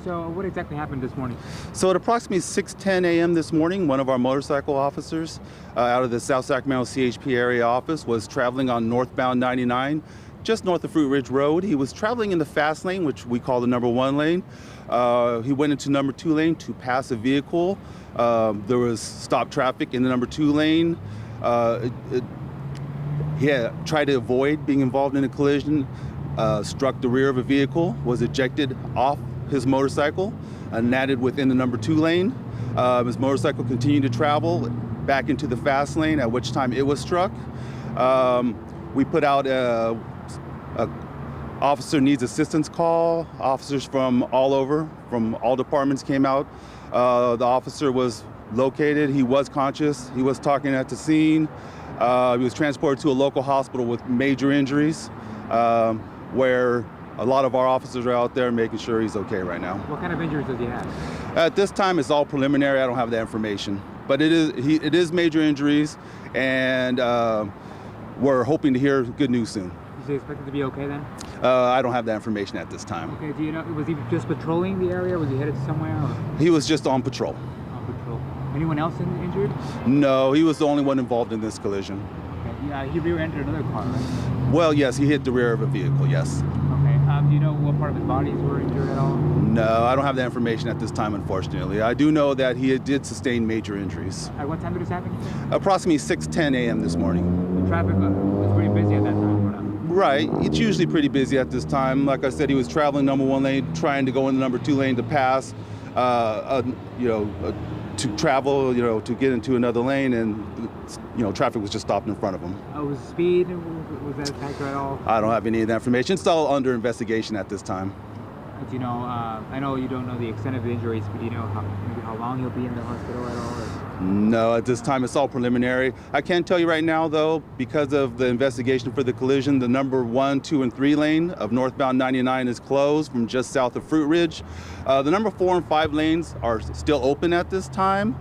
So what exactly happened this morning? So at approximately 6:10 a.m. this morning, one of our motorcycle officers out of the South Sacramento CHP area office was traveling on northbound 99, just north of Fruit Ridge Road. He was traveling in the fast lane, which we call the number 1 lane. He went into number 2 lane to pass a vehicle. There was stopped traffic in the number 2 lane. He had tried to avoid being involved in a collision, struck the rear of a vehicle, was ejected off his motorcycle, natted within the number 2 lane. His motorcycle continued to travel back into the fast lane, at which time it was struck. We put out a officer needs assistance call. Officers from all over, from all departments came out. The officer was located. He was conscious. He was talking at the scene. He was transported to a local hospital with major injuries, where a lot of our officers are out there making sure he's okay right now. What kind of injuries does he have? At this time, it's all preliminary. I don't have that information, but it is major injuries, and we're hoping to hear good news soon. Is he expected to be okay then? I don't have that information at this time. Okay, do you know, was he just patrolling the area? Was he headed somewhere? Or? He was just on patrol. On patrol. Anyone else injured? No, he was the only one involved in this collision. Okay, yeah, he rear-entered another car, right? Well, yes, he hit the rear of a vehicle, yes. Okay, do you know what part of his bodies were injured at all? No, I don't have that information at this time, unfortunately. I do know that he did sustain major injuries. At what time did this happen? Approximately 6:10 a.m. this morning. The traffic was pretty busy at that time, or not? Right, it's usually pretty busy at this time. Like I said, he was traveling number 1 lane, trying to go in the number 2 lane to pass, to travel, to get into another lane, and traffic was just stopped in front of him. Was speed, was that a factor at all? I don't have any of that information. It's all under investigation at this time. Do you know, I know you don't know the extent of the injuries, but do you know maybe how long he'll be in the hospital at all? Or? No, at this time it's all preliminary. I can tell you right now, though, because of the investigation for the collision, the number 1, 2, and 3 lane of northbound 99 is closed from just south of Fruit Ridge. The number 4 and 5 lanes are still open at this time.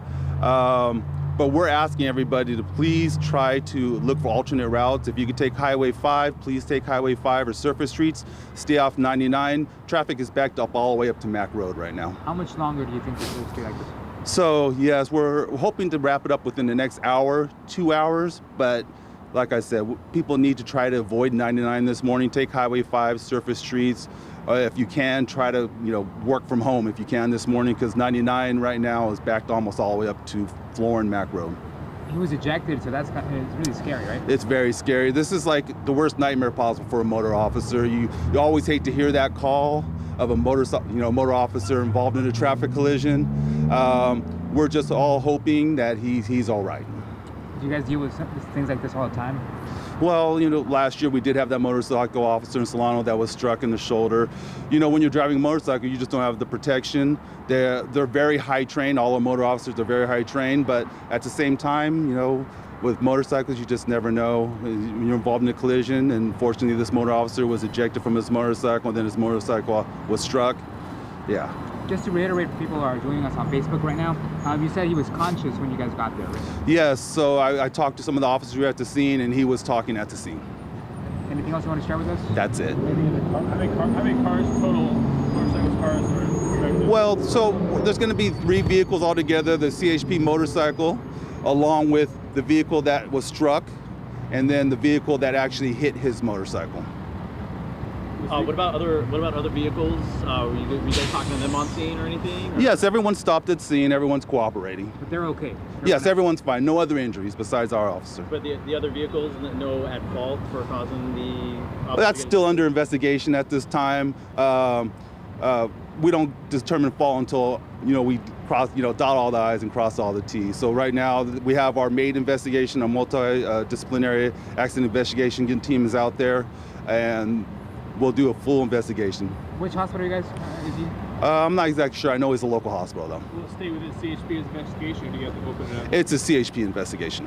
But we're asking everybody to please try to look for alternate routes. If you could take Highway 5, please take Highway 5 or surface streets. Stay off 99. Traffic is backed up all the way up to Mack Road right now. How much longer do you think this will stay like this? So yes, we're hoping to wrap it up within the next hour, 2 hours. But like I said, people need to try to avoid 99 this morning. Take Highway 5, surface streets. If you can, try to work from home if you can this morning, because 99 right now is backed almost all the way up to Florin Mack Road. He was ejected, so it's really scary, right? It's very scary. This is like the worst nightmare possible for a motor officer. You always hate to hear that call of a motor officer involved in a traffic collision. We're just all hoping that he's all right. Do you guys deal with things like this all the time? Well, last year we did have that motorcycle officer in Solano that was struck in the shoulder. When you're driving a motorcycle, you just don't have the protection. They're very high trained. All our motor officers are very high trained, but at the same time, with motorcycles, you just never know. When you're involved in a collision, and fortunately this motor officer was ejected from his motorcycle, and then his motorcycle was struck. Yeah. Just to reiterate for people who are joining us on Facebook right now, you said he was conscious when you guys got there, right? Yes, so I talked to some of the officers who were at the scene, and he was talking at the scene. Anything else you want to share with us? That's it. How many cars total, motorcycles, cars are affected? Well, so there's going to be 3 vehicles altogether, the CHP motorcycle, along with the vehicle that was struck, and then the vehicle that actually hit his motorcycle. What about other vehicles? Were you guys talking to them on scene or anything? Or? Yes, everyone stopped at scene. Everyone's cooperating. But they're okay? Yes, everyone's fine. No other injuries besides our officer. But the other vehicles, no at fault for causing the... Well, that's still under investigation at this time. We don't determine fault until, we cross, dot all the I's and cross all the T's. So right now we have our MAID investigation, a multidisciplinary accident investigation team is out there, and we'll do a full investigation. Which hospital are you guys is he? I'm not exactly sure. I know he's a local hospital, though. Will it stay within CHP's investigation, or do you have to open it up? It's a CHP investigation.